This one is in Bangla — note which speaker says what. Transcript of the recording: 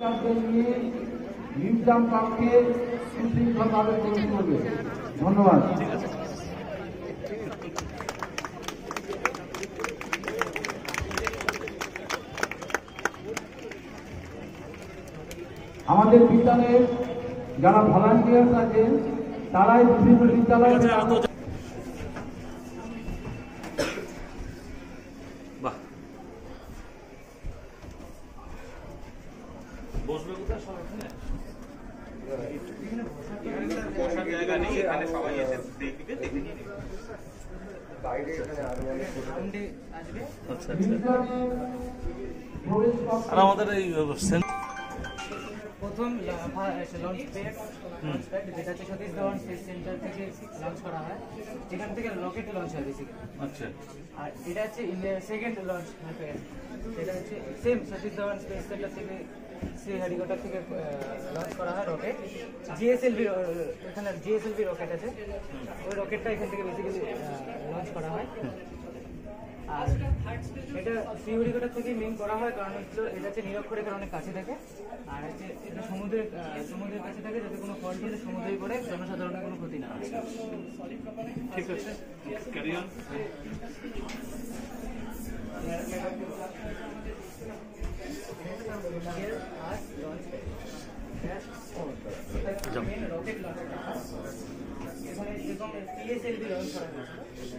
Speaker 1: স্পিকারদের নিয়ে মিউজিয়াম পার্ককে সুশৃঙ্খলভাবে তৈরি করবে। ধন্যবাদ। আমাদের বিদ্যালয়ের যারা ভলান্টিয়ার্স আছেন তারাই বিভিন্ন বিদ্যালয়ে
Speaker 2: আর আমাদের এই
Speaker 3: প্রথম লঞ্চ প্যাড যেটা হচ্ছে সতীশ ধাওয়ান স্পেস সেন্টার থেকে লঞ্চ করা হয়, যেখান থেকে রকেট লঞ্চ হয় বেসিক্যালি।
Speaker 2: আচ্ছা।
Speaker 3: আর এটা হচ্ছে ইন্ডিয়ার সেকেন্ড লঞ্চ প্যাড, এটা হচ্ছে same Satish Dhawan space centre থেকে শ্রীহরিকোটা থেকে লঞ্চ করা হয় রকেট। জিএসএলভি, এখানে জিএসএলভি রকেট আছে, ওই রকেটটা এখান থেকে বেসিক্যালি লঞ্চ করা হয়। আর এটা শ্রীহরিকোটা থেকে মেইন করা হয় কারণ হচ্ছে এটা হচ্ছে নিরক্ষরেখার অনেক কাছে থাকে, আর হচ্ছে এটা সমুদ্রের কাছে থাকে, যাতে কোনো ফল্ট হলে সমুদ্রে করে জনসাধারণের কোনো ক্ষতি না হয়।
Speaker 2: ঠিক আছে, ক্যারি অন।
Speaker 3: রকেট লঞ্চ এখানে যেরকম পিএসএলভি লঞ্চ করা হয়েছে,